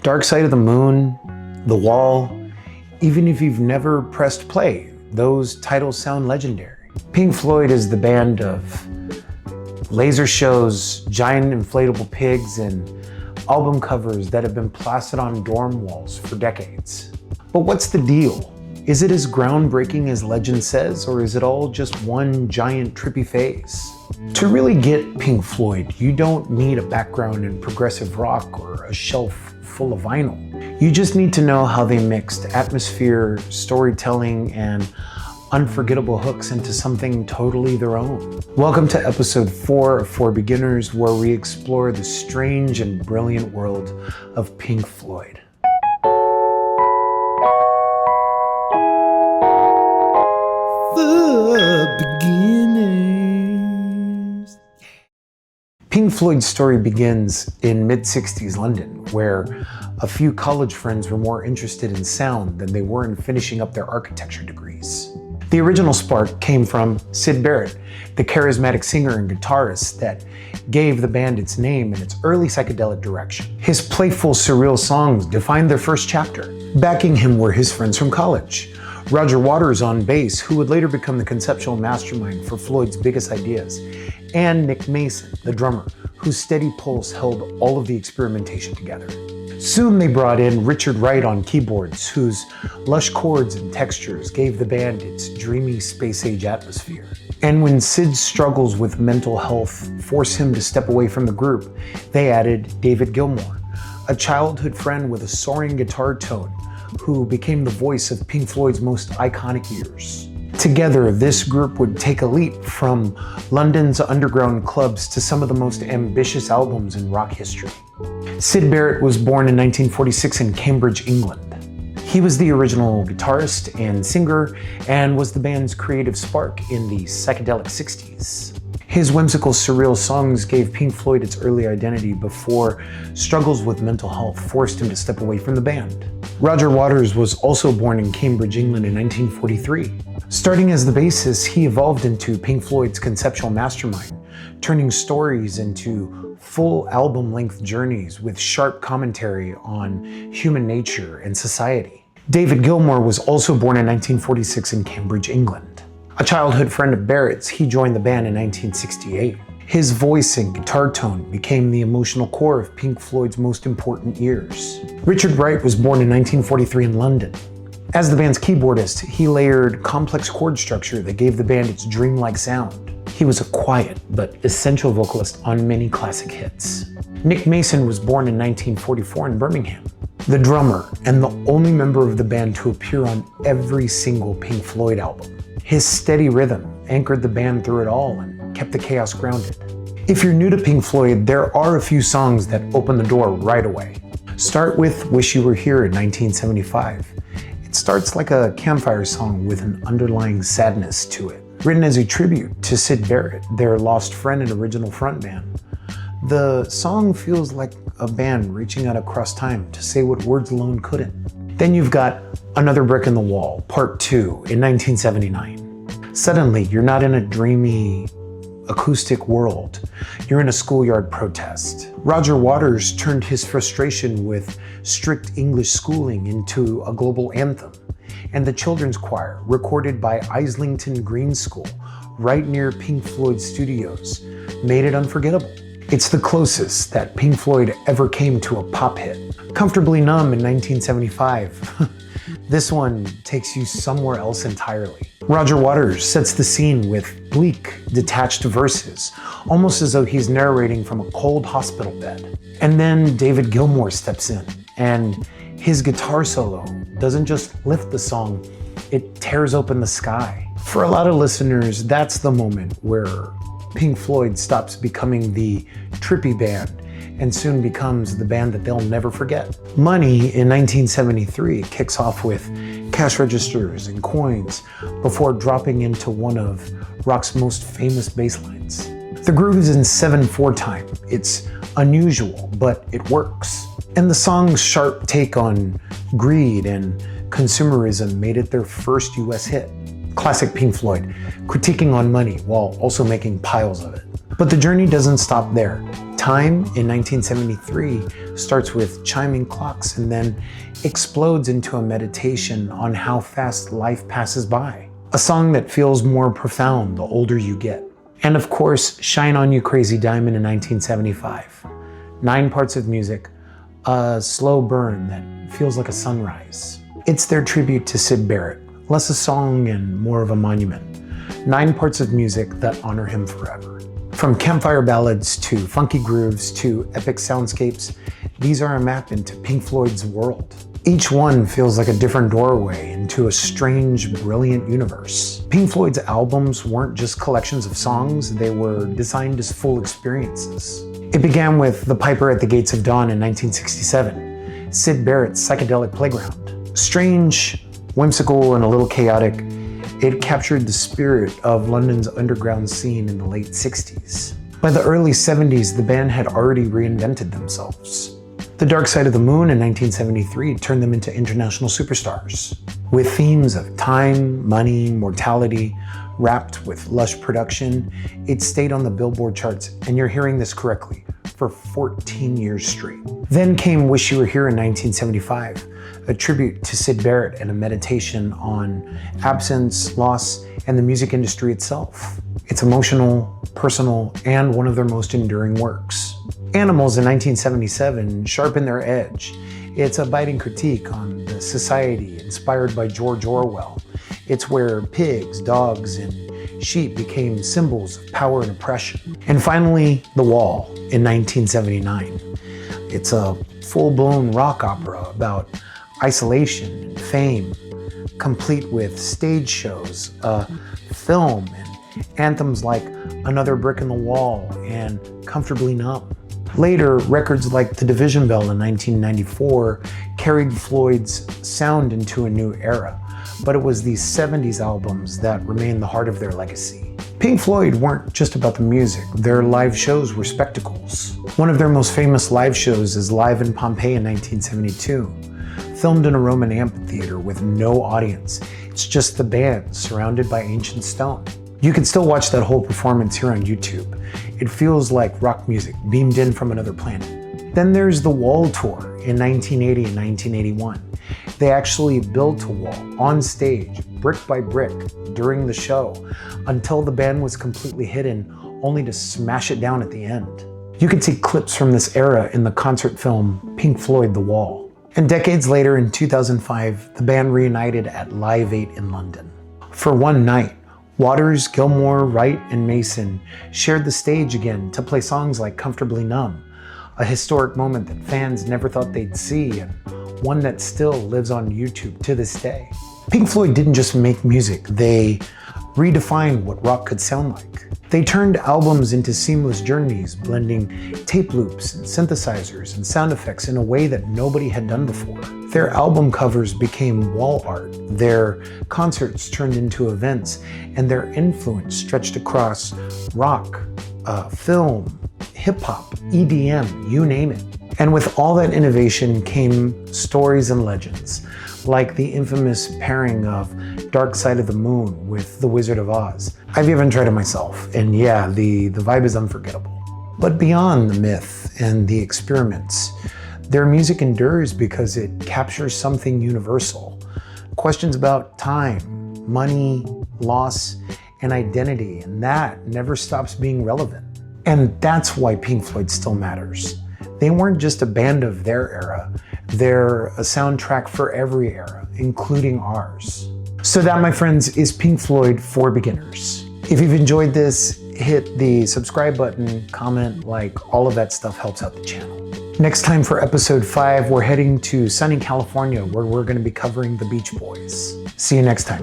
Dark Side of the Moon, The Wall, even if you've never pressed play, those titles sound legendary. Pink Floyd is the band of laser shows, giant inflatable pigs, and album covers that have been plastered on dorm walls for decades. But what's the deal? Is it as groundbreaking as legend says, or is it all just one giant trippy phase? To really get Pink Floyd, you don't need a background in progressive rock or a shelf full of vinyl. You just need to know how they mixed atmosphere, storytelling, and unforgettable hooks into something totally their own. Welcome to episode 4 of For Beginners, where we explore the strange and brilliant world of Pink Floyd. For Beginners. Pink Floyd's story begins in mid-60s London, where a few college friends were more interested in sound than they were in finishing up their architecture degrees. The original spark came from Syd Barrett, the charismatic singer and guitarist that gave the band its name and its early psychedelic direction. His playful, surreal songs defined their first chapter. Backing him were his friends from college, Roger Waters on bass, who would later become the conceptual mastermind for Floyd's biggest ideas, and Nick Mason, the drummer, whose steady pulse held all of the experimentation together. Soon they brought in Richard Wright on keyboards, whose lush chords and textures gave the band its dreamy space-age atmosphere. And when Syd's struggles with mental health forced him to step away from the group, they added David Gilmour, a childhood friend with a soaring guitar tone, who became the voice of Pink Floyd's most iconic years. Together, this group would take a leap from London's underground clubs to some of the most ambitious albums in rock history. Syd Barrett was born in 1946 in Cambridge, England. He was the original guitarist and singer and was the band's creative spark in the psychedelic 60s. His whimsical, surreal songs gave Pink Floyd its early identity before struggles with mental health forced him to step away from the band. Roger Waters was also born in Cambridge, England in 1943. Starting as the bassist, he evolved into Pink Floyd's conceptual mastermind, turning stories into full album-length journeys with sharp commentary on human nature and society. David Gilmour was also born in 1946 in Cambridge, England. A childhood friend of Barrett's, he joined the band in 1968. His voice and guitar tone became the emotional core of Pink Floyd's most important years. Richard Wright was born in 1943 in London. As the band's keyboardist, he layered complex chord structure that gave the band its dreamlike sound. He was a quiet but essential vocalist on many classic hits. Nick Mason was born in 1944 in Birmingham. The drummer and the only member of the band to appear on every single Pink Floyd album. His steady rhythm anchored the band through it all and kept the chaos grounded. If you're new to Pink Floyd, there are a few songs that open the door right away. Start with Wish You Were Here in 1975. It starts like a campfire song with an underlying sadness to it. Written as a tribute to Syd Barrett, their lost friend and original frontman, the song feels like a band reaching out across time to say what words alone couldn't. Then you've got Another Brick in the Wall, Part 2 in 1979. Suddenly, you're not in a dreamy, acoustic world. You're in a schoolyard protest. Roger Waters turned his frustration with strict English schooling into a global anthem. And the children's choir, recorded by Islington Green School, right near Pink Floyd studios, made it unforgettable. It's the closest that Pink Floyd ever came to a pop hit. Comfortably Numb in 1975. This one takes you somewhere else entirely. Roger Waters sets the scene with bleak, detached verses, almost as though he's narrating from a cold hospital bed. And then David Gilmour steps in, and his guitar solo doesn't just lift the song, it tears open the sky. For a lot of listeners, that's the moment where Pink Floyd stops becoming the trippy band and soon becomes the band that they'll never forget. Money in 1973 kicks off with cash registers and coins before dropping into one of rock's most famous bass lines. The groove is in 7/4 time. It's unusual, but it works. And the song's sharp take on greed and consumerism made it their first US hit. Classic Pink Floyd, critiquing on money while also making piles of it. But the journey doesn't stop there. Time in 1973 starts with chiming clocks and then explodes into a meditation on how fast life passes by. A song that feels more profound the older you get. And of course, Shine On You Crazy Diamond in 1975. 9 parts of music, a slow burn that feels like a sunrise. It's their tribute to Syd Barrett, less a song and more of a monument. 9 parts of music that honor him forever. From campfire ballads to funky grooves to epic soundscapes, these are a map into Pink Floyd's world. Each one feels like a different doorway into a strange, brilliant universe. Pink Floyd's albums weren't just collections of songs, they were designed as full experiences. It began with The Piper at the Gates of Dawn in 1967, Syd Barrett's Psychedelic Playground. Strange, whimsical, and a little chaotic, it captured the spirit of London's underground scene in the late 60s. By the early 70s, the band had already reinvented themselves. The Dark Side of the Moon in 1973 turned them into international superstars. With themes of time, money, mortality, wrapped with lush production, it stayed on the Billboard charts, and you're hearing this correctly, for 14 years straight. Then came Wish You Were Here in 1975, a tribute to Syd Barrett and a meditation on absence, loss, and the music industry itself. It's emotional, personal, and one of their most enduring works. Animals in 1977 sharpened their edge. It's a biting critique on the society inspired by George Orwell. It's where pigs, dogs, and sheep became symbols of power and oppression. And finally, The Wall in 1979. It's a full-blown rock opera about isolation and fame, complete with stage shows, film, and anthems like Another Brick in the Wall and Comfortably Numb. Later, records like The Division Bell in 1994 carried Floyd's sound into a new era, but it was these 70s albums that remain the heart of their legacy. Pink Floyd weren't just about the music, their live shows were spectacles. One of their most famous live shows is Live in Pompeii in 1972. Filmed in a Roman amphitheater with no audience. It's just the band surrounded by ancient stone. You can still watch that whole performance here on YouTube. It feels like rock music beamed in from another planet. Then there's the Wall Tour in 1980 and 1981. They actually built a wall on stage, brick by brick, during the show, until the band was completely hidden, only to smash it down at the end. You can see clips from this era in the concert film Pink Floyd: The Wall. And decades later, in 2005, the band reunited at Live 8 in London. For one night, Waters, Gilmour, Wright, and Mason shared the stage again to play songs like Comfortably Numb, a historic moment that fans never thought they'd see, and one that still lives on YouTube to this day. Pink Floyd didn't just make music, they redefined what rock could sound like. They turned albums into seamless journeys, blending tape loops and synthesizers and sound effects in a way that nobody had done before. Their album covers became wall art, their concerts turned into events, and their influence stretched across rock, film, hip-hop, EDM, you name it. And with all that innovation came stories and legends, like the infamous pairing of Dark Side of the Moon with The Wizard of Oz. I've even tried it myself, and yeah, the vibe is unforgettable. But beyond the myth and the experiments, their music endures because it captures something universal. Questions about time, money, loss, and identity, and that never stops being relevant. And that's why Pink Floyd still matters. They weren't just a band of their era, they're a soundtrack for every era, including ours. So that, my friends, is Pink Floyd for beginners. If you've enjoyed this, hit the subscribe button, comment, like, all of that stuff helps out the channel. Next time for episode 5, we're heading to sunny California, where we're going to be covering the Beach Boys. See you next time.